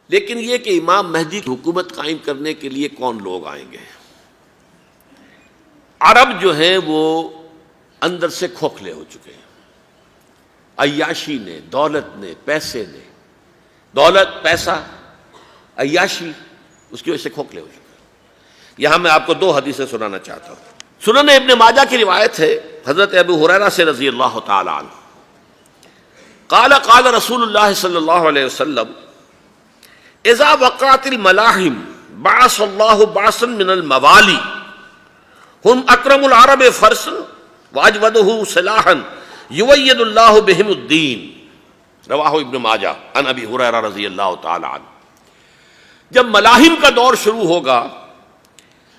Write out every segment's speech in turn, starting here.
لیکن یہ کہ امام مہدی کی حکومت قائم کرنے کے لیے کون لوگ آئیں گے؟ عرب جو ہیں وہ اندر سے کھوکھلے ہو چکے ہیں، عیاشی نے، دولت نے، پیسے نے، دولت، پیسہ، عیاشی، اس کی وجہ سے کھوکھلے ہو چکے ہیں۔ یہاں میں آپ کو دو حدیثیں سنانا چاہتا ہوں۔ سنن ابن ماجہ کی روایت ہے حضرت ابو ہریرہ سے رضی اللہ تعالی عنہ، قال قال رسول اللہ صلی اللہ علیہ وسلم اذا وقعت الملاحم بعث اللہ بعثا من الموالی ہم اکرم العرب فرسا واجودہ سلاحا یوید اللہ بہم الدین، رواہ ابن ماجہ عن ابی ہریرہ رضی اللہ تعالی عنہ۔ جب ملاحم کا دور شروع ہوگا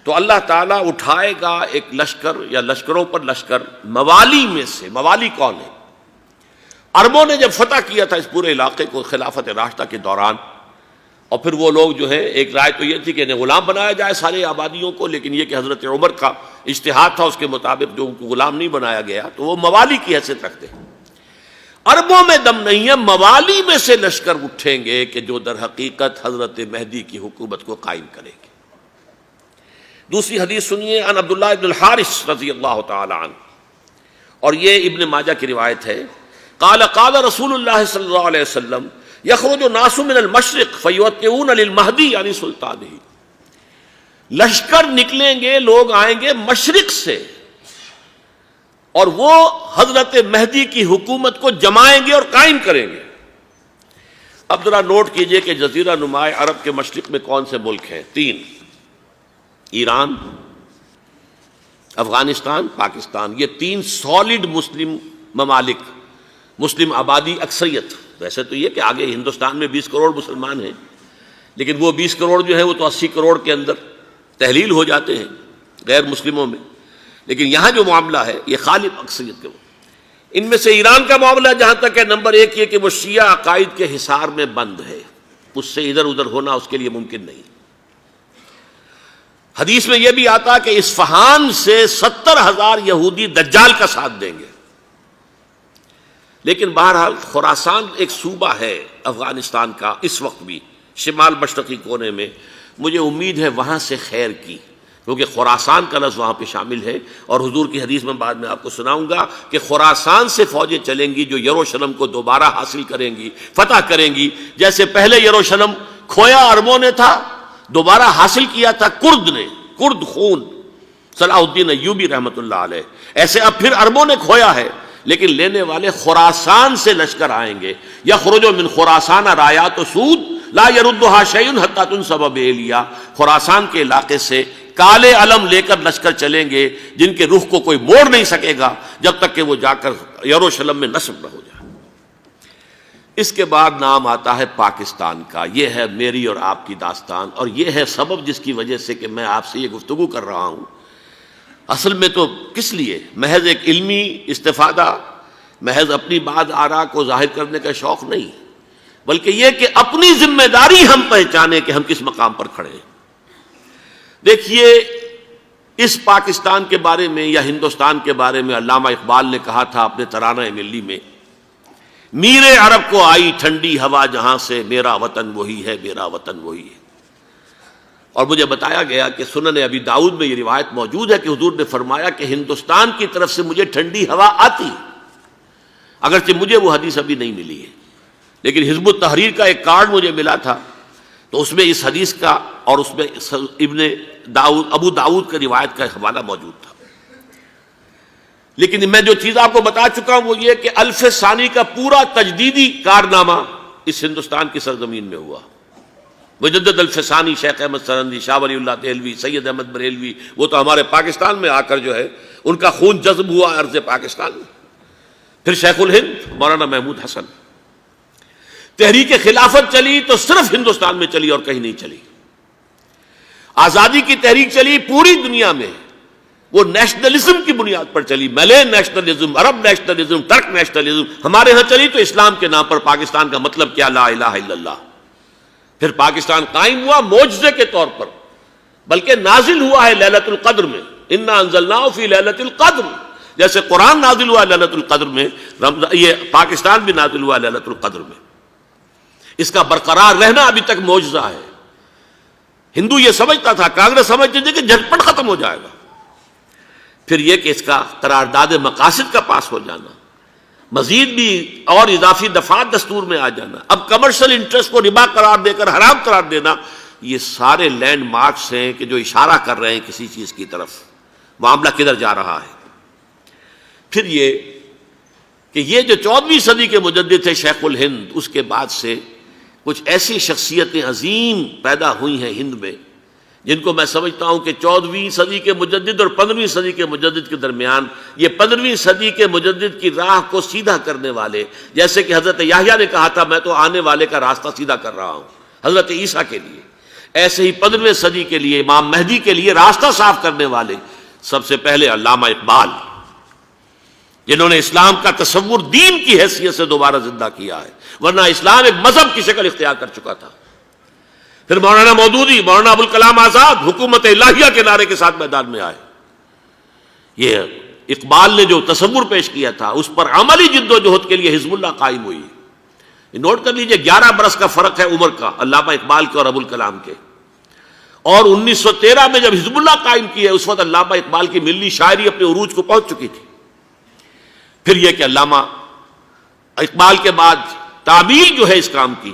تو اللہ تعالیٰ اٹھائے گا ایک لشکر یا لشکروں پر لشکر موالی میں سے۔ موالی کون ہے؟ عربوں نے جب فتح کیا تھا اس پورے علاقے کو خلافت راشدہ کے دوران، اور پھر وہ لوگ جو ہے، ایک رائے تو یہ تھی کہ انہیں غلام بنایا جائے سارے آبادیوں کو، لیکن یہ کہ حضرت عمر کا اجتہاد تھا، اس کے مطابق جو ان کو غلام نہیں بنایا گیا تو وہ موالی کی حیثیت رکھتے ہیں۔ عربوں میں دم نہیں ہے، موالی میں سے لشکر اٹھیں گے کہ جو در حقیقت حضرت مہدی کی حکومت کو قائم کریں گے۔ دوسری حدیث سنیے، عن عبداللہ ابن الحارث رضی اللہ تعالی عنہ، اور یہ ابن ماجہ کی روایت ہے، قال قال رسول اللہ صلی اللہ علیہ وسلم یخرج الناس من المشرق فیوطئون للمہدی یعنی سلطانہ، لشکر نکلیں گے، لوگ آئیں گے مشرق سے، اور وہ حضرت مہدی کی حکومت کو جمائیں گے اور قائم کریں گے۔ اب ذرا نوٹ کیجئے کہ جزیرہ نما عرب کے مشرق میں کون سے ملک ہیں؟ تین: ایران، افغانستان، پاکستان۔ یہ تین سالڈ مسلم ممالک، مسلم آبادی اکثریت۔ ویسے تو یہ کہ آگے ہندوستان میں 20 کروڑ مسلمان ہیں، لیکن وہ 20 کروڑ جو ہے وہ تو 80 کروڑ کے اندر تحلیل ہو جاتے ہیں غیر مسلموں میں، لیکن یہاں جو معاملہ ہے یہ غالب اکثریت کے۔ ان میں سے ایران کا معاملہ جہاں تک ہے، نمبر 1 یہ کہ وہ شیعہ عقائد کے حصار میں بند ہے، اس سے ادھر ادھر ہونا اس کے لیے ممکن نہیں۔ حدیث میں یہ بھی آتا کہ اصفہان سے 70,000 یہودی دجال کا ساتھ دیں گے۔ لیکن بہرحال خراسان ایک صوبہ ہے افغانستان کا اس وقت بھی، شمال مشرقی کونے میں، مجھے امید ہے وہاں سے خیر کی، کیونکہ خراسان کا لفظ وہاں پہ شامل ہے، اور حضور کی حدیث میں بعد میں آپ کو سناؤں گا کہ خراسان سے فوجیں چلیں گی جو یروشلم کو دوبارہ حاصل کریں گی، فتح کریں گی، جیسے پہلے یروشلم کھویا عربوں نے تھا، دوبارہ حاصل کیا تھا کرد نے، کرد خون صلاح الدین ایوبی رحمۃ اللہ علیہ، ایسے اب پھر عربوں نے کھویا ہے، لیکن لینے والے خراسان سے لشکر آئیں گے۔ یخرج من خراسان رایات سود لا یردھا شیء حتی تنصب بإیلیا، خراسان کے علاقے سے کالے علم لے کر لشکر چلیں گے جن کے رخ کو کوئی موڑ نہیں سکے گا جب تک کہ وہ جا کر یروشلم میں نصب نہ ہو جائے۔ اس کے بعد نام آتا ہے پاکستان کا۔ یہ ہے میری اور آپ کی داستان، اور یہ ہے سبب جس کی وجہ سے کہ میں آپ سے یہ گفتگو کر رہا ہوں۔ اصل میں تو کس لیے؟ محض ایک علمی استفادہ، محض اپنی بات آراء کو ظاہر کرنے کا شوق نہیں، بلکہ یہ کہ اپنی ذمہ داری ہم پہچانیں کہ ہم کس مقام پر کھڑے ہیں۔ دیکھیے، اس پاکستان کے بارے میں یا ہندوستان کے بارے میں علامہ اقبال نے کہا تھا اپنے ترانہ ملی میں، میر عرب کو آئی ٹھنڈی ہوا جہاں سے، میرا وطن وہی ہے، میرا وطن وہی ہے۔ اور مجھے بتایا گیا کہ سنن ابی داؤد میں یہ روایت موجود ہے کہ حضور نے فرمایا کہ ہندوستان کی طرف سے مجھے ٹھنڈی ہوا آتی، اگرچہ مجھے وہ حدیث ابھی نہیں ملی ہے، لیکن حزب التحریر کا ایک کارڈ مجھے ملا تھا، تو اس میں اس حدیث کا اور اس میں ابو داؤد کا روایت کا حوالہ موجود تھا۔ لیکن میں جو چیز آپ کو بتا چکا ہوں وہ یہ کہ الف ثانی کا پورا تجدیدی کارنامہ اس ہندوستان کی سرزمین میں ہوا۔ مجدد الف ثانی شیخ احمد سرندی، شاہ ولی اللہ دہلوی، سید احمد بریلوی، وہ تو ہمارے پاکستان میں آ کر جو ہے ان کا خون جذب ہوا ارض پاکستان میں۔ پھر شیخ الہند مولانا محمود حسن۔ تحریک خلافت چلی تو صرف ہندوستان میں چلی اور کہیں نہیں چلی۔ آزادی کی تحریک چلی پوری دنیا میں، وہ نیشنلزم کی بنیاد پر چلی، ملے نیشنلزم، عرب نیشنلزم، ترک نیشنلزم۔ ہمارے ہاں چلی تو اسلام کے نام پر، پاکستان کا مطلب کیا؟ لا الہ الا اللہ۔ پھر پاکستان قائم ہوا معجزے کے طور پر، بلکہ نازل ہوا ہے لیلۃ القدر میں، انا انزلناہ فی لیلۃ القدر، جیسے قرآن نازل ہوا لیلۃ القدر میں، یہ پاکستان بھی نازل ہوا لیلۃ القدر میں۔ اس کا برقرار رہنا ابھی تک معجزہ ہے۔ ہندو یہ سمجھتا تھا، کانگریس سمجھتی تھی کہ جھٹپٹ ختم ہو جائے گا۔ پھر یہ کہ اس کا قرارداد مقاصد کا پاس ہو جانا، مزید بھی اور اضافی دفعات دستور میں آ جانا، اب کمرشل انٹرسٹ کو ربا قرار دے کر حرام قرار دینا، یہ سارے لینڈ مارکس ہیں کہ جو اشارہ کر رہے ہیں کسی چیز کی طرف، معاملہ کدھر جا رہا ہے۔ پھر یہ کہ یہ جو 14ویں صدی کے مجدد تھے شیخ الہند، اس کے بعد سے کچھ ایسی شخصیتیں عظیم پیدا ہوئی ہیں ہند میں، جن کو میں سمجھتا ہوں کہ 14ویں صدی کے مجدد اور 15ویں صدی کے مجدد کے درمیان یہ 15ویں صدی کے مجدد کی راہ کو سیدھا کرنے والے، جیسے کہ حضرت یحییٰ نے کہا تھا میں تو آنے والے کا راستہ سیدھا کر رہا ہوں حضرت عیسیٰ کے لیے، ایسے ہی 15ویں صدی کے لیے امام مہدی کے لیے راستہ صاف کرنے والے سب سے پہلے علامہ اقبال، جنہوں نے اسلام کا تصور دین کی حیثیت سے دوبارہ زندہ کیا ہے، ورنہ اسلام ایک مذہب کی شکل اختیار کر چکا تھا۔ پھر مولانا مودودی، مولانا ابوالکلام آزاد حکومت الہیہ کے نعرے کے ساتھ میدان میں آئے۔ یہ اقبال نے جو تصور پیش کیا تھا اس پر عملی جد و جہد کے لیے حزب اللہ قائم ہوئی۔ نوٹ کر لیجئے 11 برس کا فرق ہے عمر کا علامہ اقبال کے اور ابوالکلام کے، اور 1913 میں جب حزب اللہ قائم کی ہے اس وقت علامہ اقبال کی ملی شاعری اپنے عروج کو پہنچ چکی تھی۔ پھر یہ کہ علامہ اقبال کے بعد تعمیل جو ہے اس کام کی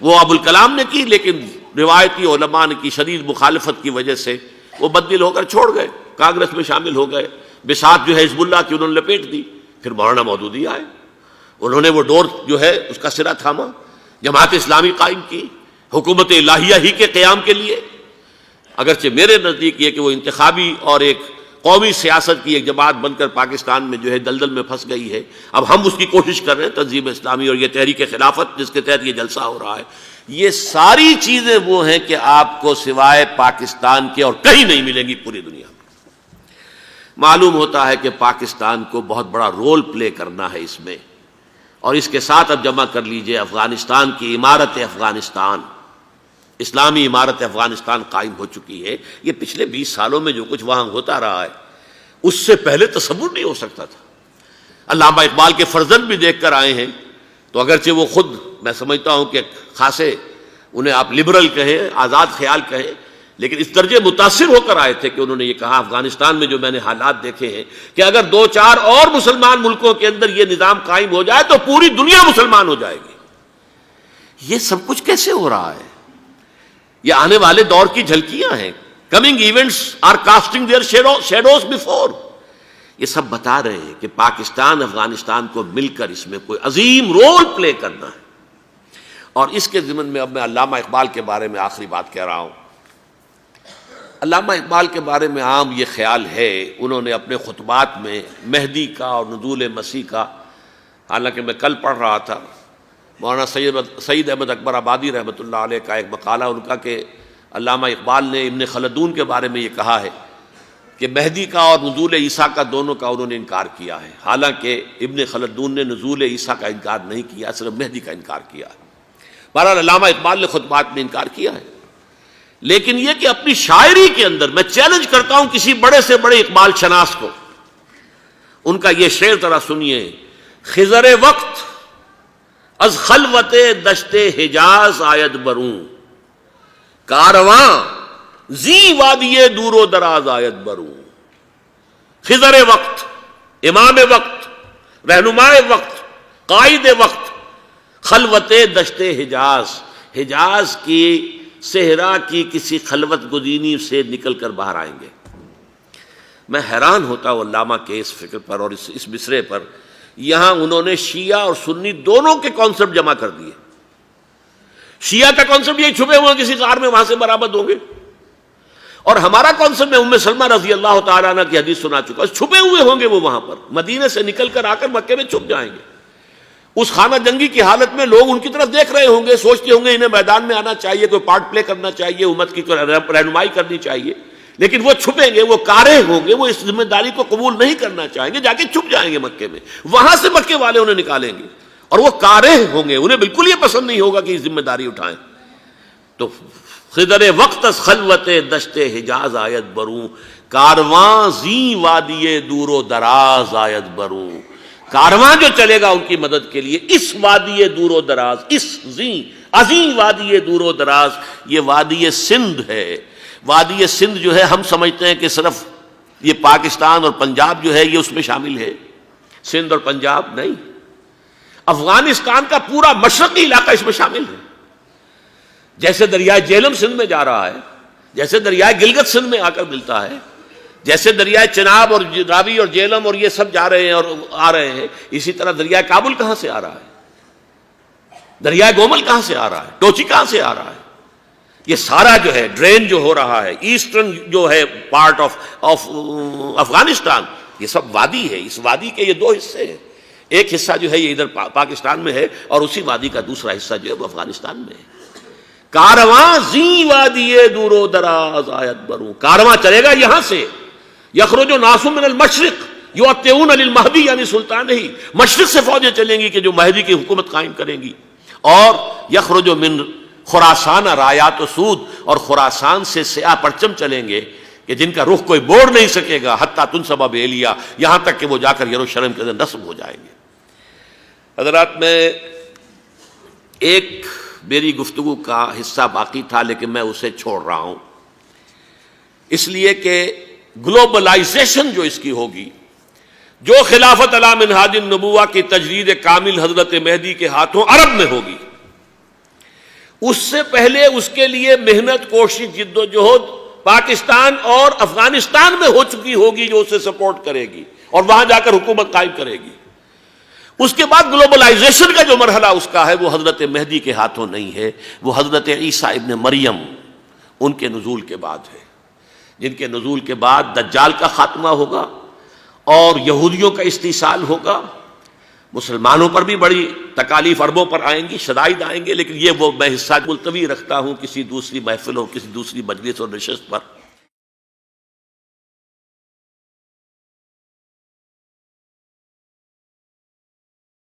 وہ ابوالکلام نے کی، لیکن روایتی علماء کی شدید مخالفت کی وجہ سے وہ بددل ہو کر چھوڑ گئے، کانگریس میں شامل ہو گئے، بساط جو ہے حزب اللہ کی انہوں نے لپیٹ دی۔ پھر مولانا مودودی آئے، انہوں نے وہ ڈور جو ہے اس کا سرا تھاما، جماعت اسلامی قائم کی حکومت الہیہ ہی کے قیام کے لیے۔ اگرچہ میرے نزدیک یہ کہ وہ انتخابی اور ایک قومی سیاست کی ایک جماعت بن کر پاکستان میں جو ہے دلدل میں پھنس گئی ہے، اب ہم اس کی کوشش کر رہے ہیں، تنظیم اسلامی اور یہ تحریک خلافت جس کے تحت یہ جلسہ ہو رہا ہے، یہ ساری چیزیں وہ ہیں کہ آپ کو سوائے پاکستان کے اور کہیں نہیں ملیں گی پوری دنیا میں۔ معلوم ہوتا ہے کہ پاکستان کو بہت بڑا رول پلے کرنا ہے اس میں، اور اس کے ساتھ اب جمع کر لیجئے افغانستان کی عمارت افغانستان، اسلامی عمارت افغانستان قائم ہو چکی ہے۔ یہ پچھلے 20 سالوں میں جو کچھ وہاں ہوتا رہا ہے اس سے پہلے تصور نہیں ہو سکتا تھا۔ علامہ اقبال کے فرزند بھی دیکھ کر آئے ہیں، تو اگرچہ وہ خود میں سمجھتا ہوں کہ خاصے انہیں آپ لبرل کہیں، آزاد خیال کہیں، لیکن اس درجے متاثر ہو کر آئے تھے کہ انہوں نے یہ کہا افغانستان میں جو میں نے حالات دیکھے ہیں کہ اگر 2-4 اور مسلمان ملکوں کے اندر یہ نظام قائم ہو جائے تو پوری دنیا مسلمان ہو جائے گی۔ یہ سب کچھ کیسے ہو رہا ہے؟ یہ آنے والے دور کی جھلکیاں ہیں۔ Coming events are casting their shadows before. یہ سب بتا رہے ہیں کہ پاکستان افغانستان کو مل کر اس میں کوئی عظیم رول پلے کرنا ہے۔ اور اس کے ضمن میں اب میں علامہ اقبال کے بارے میں آخری بات کہہ رہا ہوں۔ علامہ اقبال کے بارے میں عام یہ خیال ہے، انہوں نے اپنے خطبات میں مہدی کا اور نزول مسیح کا، حالانکہ میں کل پڑھ رہا تھا مولانا سید احمد اکبر آبادی رحمۃ اللہ علیہ کا ایک مقالہ ان کا کہ علامہ اقبال نے ابن خلدون کے بارے میں یہ کہا ہے کہ مہدی کا اور نزول عیسیٰ کا دونوں کا انہوں نے انکار کیا ہے، حالانکہ ابن خلدون نے نزول عیسیٰ کا انکار نہیں کیا، صرف مہدی کا انکار کیا ہے۔ بہرحال علامہ اقبال نے خطبات میں انکار کیا ہے، لیکن یہ کہ اپنی شاعری کے اندر میں چیلنج کرتا ہوں کسی بڑے سے بڑے اقبال شناس کو، ان کا یہ شعر ذرا سنیے: خضر وقت از خلوت دشت حجاز آید بروں، کارواں زی وادی دور و دراز آید بروں۔ خضر وقت، امام وقت، رہنمائے وقت، قائد وقت، خلوت دشت حجاز، حجاز کی صحرا کی کسی خلوت گزینی سے نکل کر باہر آئیں گے۔ میں حیران ہوتا ہوں علامہ کے اس فکر پر اور اس مصرے پر۔ یہاں انہوں نے شیعہ اور سنی دونوں کے کانسیپٹ جمع کر دیے۔ شیعہ کا کانسیپٹ یہ چھپے ہوئے کسی غار میں وہاں سے برآمد ہوں گے، اور ہمارا کانسیپٹ میں ام سلمہ رضی اللہ تعالیٰ عنہ کی حدیث سنا چکا، چھپے ہوئے ہوں گے وہ وہاں پر، مدینے سے نکل کر آ کر مکے میں چھپ جائیں گے۔ اس خانہ جنگی کی حالت میں لوگ ان کی طرف دیکھ رہے ہوں گے، سوچتے ہوں گے انہیں میدان میں آنا چاہیے، کوئی پارٹ پلے کرنا چاہیے، امت کی رہنمائی کرنی چاہیے، لیکن وہ چھپیں گے، وہ کارہ ہوں گے، وہ اس ذمہ داری کو قبول نہیں کرنا چاہیں گے، جا کے چھپ جائیں گے مکے میں، وہاں سے مکے والے انہیں نکالیں گے، اور وہ کارہ ہوں گے، انہیں بالکل یہ پسند نہیں ہوگا کہ یہ ذمہ داری اٹھائیں۔ تو خضر وقت از خلوت دشت حجاز آیت بروں، کارواں زی وادی دور و دراز آیت بروں۔ کارواں جو چلے گا ان کی مدد کے لیے اس وادی دور و دراز، اس زی عظیم وادی دور و دراز، یہ وادی سندھ ہے۔ وادی سندھ جو ہے ہم سمجھتے ہیں کہ صرف یہ پاکستان اور پنجاب جو ہے یہ اس میں شامل ہے، سندھ اور پنجاب نہیں، افغانستان کا پورا مشرقی علاقہ اس میں شامل ہے۔ جیسے دریائے جہلم سندھ میں جا رہا ہے، جیسے دریائے گلگت سندھ میں آ کر ملتا ہے، جیسے دریائے چناب اور راوی اور جہلم اور یہ سب جا رہے ہیں اور آ رہے ہیں، اسی طرح دریائے کابل کہاں سے آ رہا ہے، دریائے گومل کہاں سے آ رہا ہے، ٹوچی کہاں سے آ رہا ہے، یہ سارا جو ہے ڈرین جو ہو رہا ہے ایسٹرن جو ہے پارٹ آف افغانستان، یہ سب وادی ہے۔ اس وادی کے یہ دو حصے ہیں، ایک حصہ جو ہے یہ ادھر پاکستان میں ہے اور اسی وادی کا دوسرا حصہ جو ہے وہ افغانستان میں ہے۔ کارواں زی وادی دور و دراز آیت بروں، کارواں چلے گا یہاں سے، یخرج ناس من المشرق یؤتون للمہدی یعنی سلطان ہی، مشرق سے فوجیں چلیں گی کہ جو مہدی کی حکومت قائم کریں گی، اور یخرج من خراسان رایات و سود، اور خراسان سے سیاہ پرچم چلیں گے کہ جن کا رخ کوئی موڑ نہیں سکے گا، حتیٰ تنصب بیلیا، یہاں تک کہ وہ جا کر یروشلم کے اندر نصب ہو جائیں گے۔ حضرات، میں ایک میری گفتگو کا حصہ باقی تھا لیکن میں اسے چھوڑ رہا ہوں، اس لیے کہ گلوبلائزیشن جو اس کی ہوگی، جو خلافت علی منہاج النبوہ کی تجدید کامل حضرت مہدی کے ہاتھوں عرب میں ہوگی، اس سے پہلے اس کے لیے محنت، کوشش، جد و جہد پاکستان اور افغانستان میں ہو چکی ہوگی جو اسے سپورٹ کرے گی اور وہاں جا کر حکومت قائم کرے گی۔ اس کے بعد گلوبلائزیشن کا جو مرحلہ اس کا ہے وہ حضرت مہدی کے ہاتھوں نہیں ہے، وہ حضرت عیسیٰ ابن مریم ان کے نزول کے بعد ہے، جن کے نزول کے بعد دجال کا خاتمہ ہوگا اور یہودیوں کا استحصال ہوگا، مسلمانوں پر بھی بڑی تکالیف عربوں پر آئیں گی، شدائد آئیں گے، لیکن یہ وہ میں حصہ ملتوی رکھتا ہوں کسی دوسری محفل اور کسی دوسری مجلس اور نشست پر۔